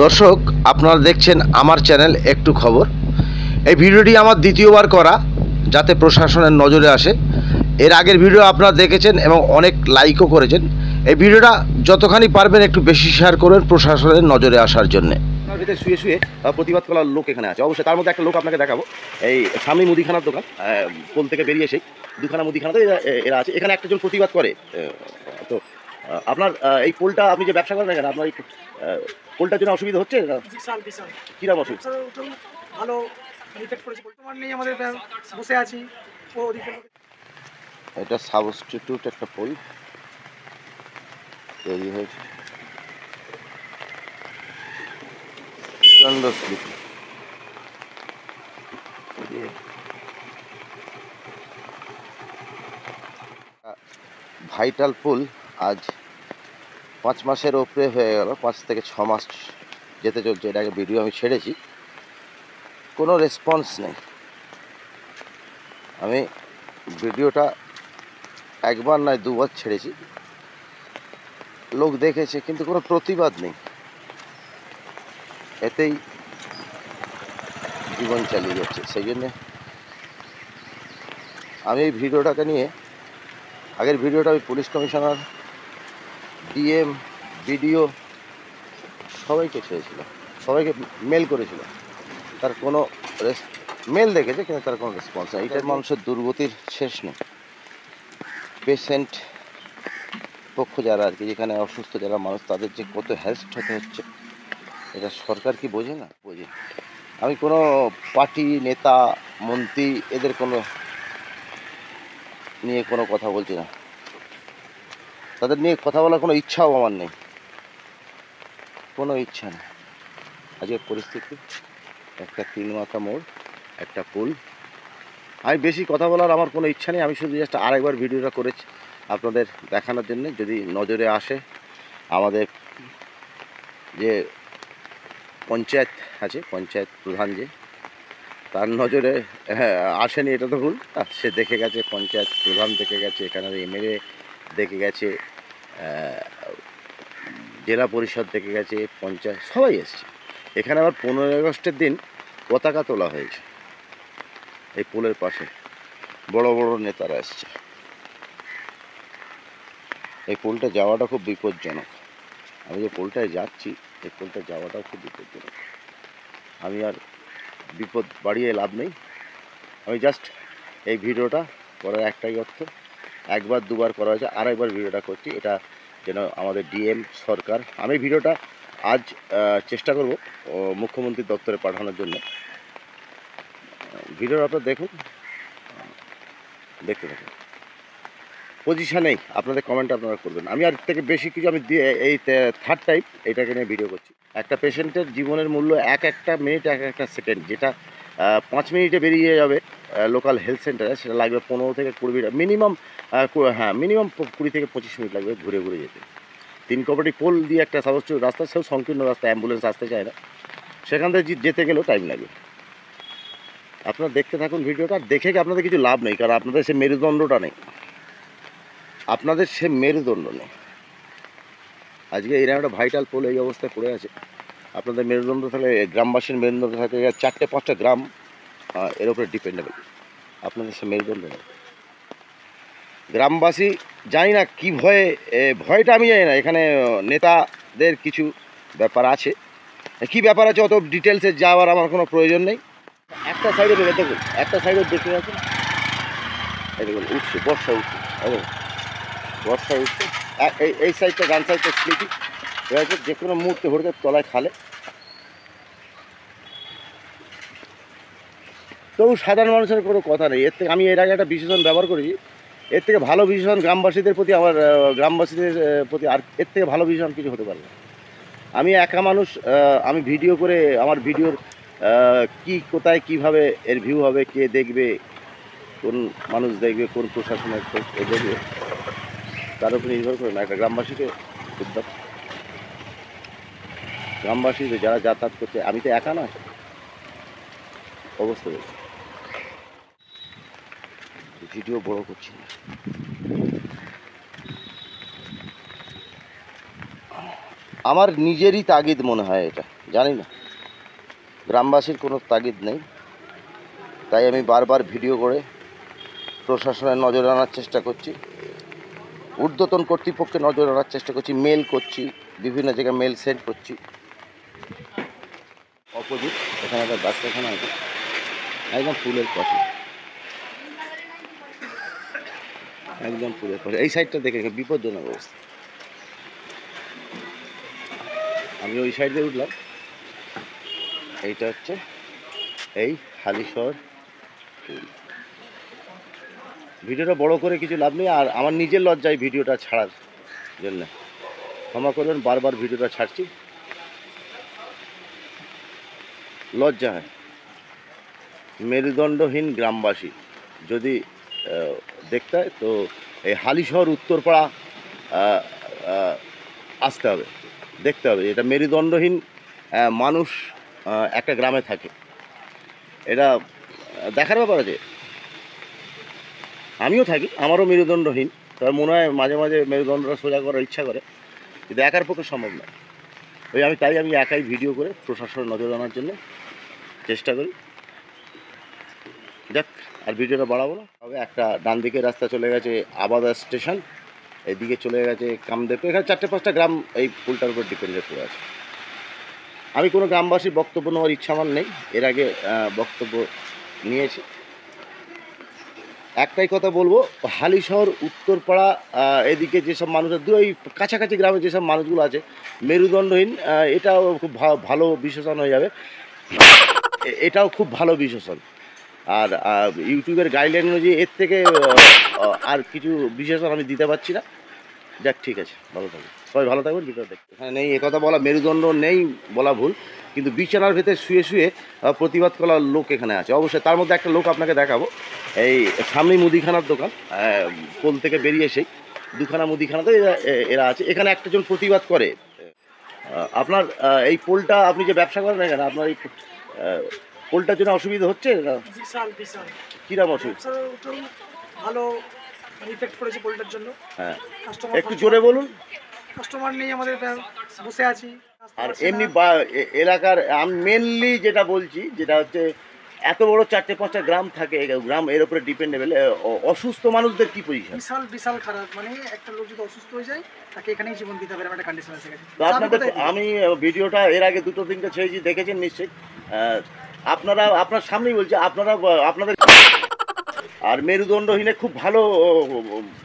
দর্শক, আপনারা দেখছেন আমার চ্যানেল একটু খবর। এই ভিডিওটি আমার দ্বিতীয়বার করা, যাতে প্রশাসনের নজরে আসে। এর আগের ভিডিও আপনারা দেখেছেন এবং অনেক লাইকও করেছেন। এই ভিডিওটা যতখানি পারবেন একটু বেশি শেয়ার করবেন প্রশাসনের নজরে আসার জন্যে। ভিতরে শুয়ে শুয়ে প্রতিবাদ করার লোক এখানে আছে অবশ্যই। তার মধ্যে একটা লোক আপনাকে দেখাবো। এই সামনে মুদিখানার দোকান, পোল থেকে বেরিয়ে এসেই দুখানা মুদিখানাতে এরা আছে। এখানে একটা জন প্রতিবাদ করে। তো আপনার এই পোলটা, আপনি যে ব্যবসা করেন এখানে, আপনার এই পোলটার জন্য অসুবিধা হচ্ছে? কিরকম অসুবিধা? ভালো রিফ্লেক্ট করেছে, বর্তমান নেই, আমাদের বসে আছি। এটা সাবস্টিটিউট একটা পোল তৈরি হয়েছে। ভাইটাল পোল আজ 5 মাসের ওপরে হয়ে গেল, 5 থেকে 6 মাস যেতে চলছে। এর আগে ভিডিও আমি ছেড়েছি, কোনো রেসপন্স নেই। আমি ভিডিওটা একবার নয় দুবার ছেড়েছি, লোক দেখেছে, কিন্তু কোনো প্রতিবাদ নেই। এতেই জীবন চালিয়ে যাচ্ছে। সেই জন্যে আমি এই ভিডিওটাকে নিয়ে, আগের ভিডিওটা আমি পুলিশ কমিশনার, ডিএম, বিডিও সবাইকে ছেড়েছিলাম, সবাইকে মেল করেছিলাম। তার কোনো মেল দেখেছে, কিন্তু তার কোনো রেসপন্স নেই। এইটার মানুষের দুর্গতির শেষ নেই। পেশেন্ট পক্ষ যারা আর কি, যেখানে অসুস্থ যারা মানুষ, তাদের যে কত হ্যারাসড হতে হচ্ছে, এটা সরকার কি বোঝে না? বোঝে। আমি কোনো পার্টি নেতা, মন্ত্রী, এদের কোনো নিয়ে কোনো কথা বলছি না। তাদের নিয়ে কথা বলার কোনো ইচ্ছাও আমার নেই, কোনো ইচ্ছা নেই। আজকের পরিস্থিতি একটা 3 মাথা মোড়, একটা পুল। আমি বেশি কথা বলার আমার কোনো ইচ্ছা নেই। আমি শুধু জাস্ট আরেকবার ভিডিওটা করেছি আপনাদের দেখানোর জন্য। যদি নজরে আসে, আমাদের যে পঞ্চায়েত আছে, পঞ্চায়েত প্রধান যে, তার নজরে আসেনি এটা তো ভুল। সে দেখে গেছে, পঞ্চায়েত প্রধান দেখে গেছে, এখানে এমএলএ দেখে গেছে, জেলা পরিষদ দেখে গেছে, পঞ্চায়েত সবাই এসছে। এখানে আবার 15ই আগস্টের দিন পতাকা তোলা হয়েছে এই পোলের পাশে, বড় বড় নেতারা এসছে। এই পোলটা যাওয়াটা খুব বিপজ্জনক। আমি যে পোলটায় যাচ্ছি, এই পোলটা যাওয়াটাও খুব বিপজ্জনক। আমি আর বিপদ বাড়িয়ে লাভ নেই। আমি জাস্ট এই ভিডিওটা করার একটাই অর্থ, একবার দুবার করা হয়েছে, আরেকবার ভিডিওটা করছি। এটা যেন আমাদের ডিএম সরকার, আমি ভিডিওটা আজ চেষ্টা করব মুখ্যমন্ত্রীর দপ্তরে পাঠানোর জন্য। ভিডিওটা আপনারা দেখুন, দেখতে থাকুন। পজিশানেই আপনাদের কমেন্ট আপনারা করবেন। আমি আর থেকে বেশি কিছু, আমি এই থার্ড টাইম এটাকে নিয়ে ভিডিও করছি। একটা পেশেন্টের জীবনের মূল্য একটা মিনিট, একটা সেকেন্ড। যেটা 5 মিনিটে বেরিয়ে যাবে লোকাল হেলথ সেন্টারে, সেটা লাগবে 15 থেকে 20 মিনিট মিনিমাম। হ্যাঁ, মিনিমাম 20 থেকে 25 মিনিট লাগবে ঘুরে ঘুরে যেতে। 3 কপাটি পোল দিয়ে একটা সাবস্টিটিউট রাস্তা, সেও সংকীর্ণ রাস্তা, অ্যাম্বুলেন্স আসতে চায় না, সেখান থেকে যেতে গেলেও টাইম লাগবে। আপনারা দেখতে থাকুন ভিডিওটা। দেখে কি আপনাদের কিছু লাভ নেই, কারণ আপনাদের সে মেরুদণ্ডটা নেই, আপনাদের সে মেরুদণ্ড নেই। আজকে এরকম একটা ভাইটাল পোল এই অবস্থায় পড়ে আছে। আপনাদের মেরুদণ্ড থাকলে, গ্রামবাসীর মেরুদণ্ড থাকে 4-5টা গ্রাম এর উপরে ডিপেন্ডেবল। আপনাদের সে মেরুদণ্ড নেই। গ্রামবাসী জানি না কী ভয়টা আমি জানি না। এখানে নেতাদের কিছু ব্যাপার আছে, কী ব্যাপার আছে অত ডিটেলসে যাওয়ার আমার কোনো প্রয়োজন নেই। একটা সাইডে দেখুন, একটা সাইডে দেখে গেছে, এই দেখুন উঠছে, বর্ষা উঠছে, বর্ষা উঠছে। এই সাইডটা, ডান সাইডটা স্লিপি হয়ে আছে, যে কোনো মুহূর্তে ভরে তলায় খালে। তবু সাধারণ মানুষের কোনো কথা নেই। এর থেকে আমি এর আগে একটা বিশেষণ ব্যবহার করেছি, এর থেকে ভালো বিশেষণ গ্রামবাসীদের প্রতি, আমার গ্রামবাসীদের প্রতি আর এর থেকে ভালো বিশেষণ কিছু হতে পারে না। আমি একা মানুষ, আমি ভিডিও করে, আমার ভিডিওর কি কোথায় কিভাবে এর ভিউ হবে, কে দেখবে, কোন মানুষ দেখবে, কোন প্রশাসনের দেখবে, তার উপরে নির্ভর করে না। একটা গ্রামবাসীকে উদ্যোগ, গ্রামবাসীদের যারা যাতায়াত করছে, আমি তো একা নয়, অবস্থা দেখছি। ভিডিও বড় করছি না। আমার নিজেরই তাগিদ মনে হয়, এটা জানি না, গ্রামবাসীর কোনো তাগিদ নেই। তাই আমি বারবার ভিডিও করে প্রশাসনের নজরে আনার চেষ্টা করছি, ঊর্ধ্বতন কর্তৃপক্ষের নজরে আনার চেষ্টা করছি, মেল করছি, বিভিন্ন জায়গায় মেল সেন্ড করছি। অপোজিট এখানে একটা ডাক্তারখানা আছে, একদম ফুলের পাশে, একদম ফুলের পাশে। এই সাইডটা দেখে বিপজ্জনক অবস্থা। আমি ওই সাইড দিয়ে উঠলাম, এইটা হচ্ছে এই হালিশহর। ভিডিওটা বড় করে কিছু লাভ নেই, আর আমার নিজের লজ্জায় ভিডিওটা ছাড়ার জন্য ক্ষমা করবেন, বারবার ভিডিওটা ছাড়ছি, লজ্জা হয়। মেরুদণ্ডহীন গ্রামবাসী যদি দেখতে হয় তো এই হালিশহর উত্তরপাড়া আসতে হবে, দেখতে হবে। এটা মেরুদণ্ডহীন মানুষ একটা গ্রামে থাকে, এটা দেখার ব্যাপার আছে। আমিও থাকি, আমারও মেরুদণ্ডহীন, তবে মনে হয় মাঝে মাঝে মেরুদণ্ডটা সোজা করার ইচ্ছা করে, কিন্তু একার পক্ষে সম্ভব নয়। তাই আমি একাই ভিডিও করে প্রশাসনের নজর আনার জন্য চেষ্টা করি। যাক, আর ভিডিওটা বাড়াবো না। তবে একটা ডান দিকে রাস্তা চলে গেছে আবাদা স্টেশন, এইদিকে চলে গেছে কামদেব। এখানে 4-5টা গ্রাম এই পুলটার উপর ডিপেন্ডেড করে আছে। আমি কোনো গ্রামবাসীর বক্তব্য নেওয়ার ইচ্ছা আমার নেই, এর আগে বক্তব্য নিয়েছি। একটাই কথা বলবো, হালিশহর উত্তরপাড়া এদিকে যেসব মানুষের ওই কাছাকাছি গ্রামে যেসব মানুষগুলো আছে মেরুদণ্ডহীন, এটাও খুব ভালো বিশেষণ হয়ে যাবে, এটাও খুব ভালো বিশেষণ। আর ইউটিউবের গাইডলাইন অনুযায়ী এর থেকে আর কিছু বিশেষণ আমি দিতে পারছি না। যাক, ঠিক আছে, ভালো থাকবেন সবাই, ভালো থাকবেন। ভিডিও দেখতে এখানে নেই একথা বলা, মেরুদণ্ড নেই বলা ভুল, কিন্তু বিছানার ভেতরে শুয়ে শুয়ে প্রতিবাদ করার লোক এখানে আছে অবশ্যই। তার মধ্যে একটা লোক আপনাকে দেখাবো, এই সামনেই মুদিখানার দোকান, পোল থেকে বেরিয়ে এসেই দুখানা মুদিখানাতে এরা আছে। এখানে একটা জন প্রতিবাদ করে। আপনার এই পোলটা, আপনি যে ব্যবসা করেন এখানে, আপনার এই পোলটার জন্য অসুবিধা হচ্ছে না? বিশাল বিশাল কিরকম অসুবিধা? ভালো ইফেক্ট করেছে পোলটার জন্য। হ্যাঁ, কাস্টমার একটু জোরে বলুন। কাস্টমার নেই আমাদের, বসে আছি। আর এমনি এলাকার আমি মেনলি যেটা বলছি, যেটা হচ্ছে এত বড় 4-5টা গ্রাম থাকে, গ্রাম এর উপরে ডিপেন্ডেবল, অসুস্থ মানুষদের কি পজিশন? বিশাল বিশাল খারাপ, মানে একটা লোক যদি অসুস্থ হয়ে যায় তাকে এখানেই জীবন দিতে হবে, একটা কন্ডিশন আছে। তো আপনাদের, আমি ভিডিওটা এর আগে 2-3টা ছেড়েছি, দেখেছেন নিশ্চয়ই। আপনারা, আপনার সামনেই বলছি, আপনাদের আর মেরুদণ্ডহীনে খুব ভালো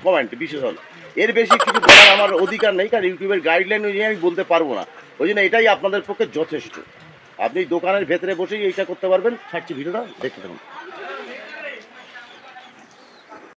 কমেন্ট বিশেষণ। এর বেশি কিছু বলার আমার অধিকার নেই, কারণ ইউটিউবের গাইডলাইন অনুযায়ী আমি বলতে পারবো না। ওই জন্য এটাই আপনাদের পক্ষে যথেষ্ট। আপনি দোকানের ভেতরে বসেই এইটা করতে পারবেন। ছাড়ছি ভিডিওটা, দেখতে থাকুন।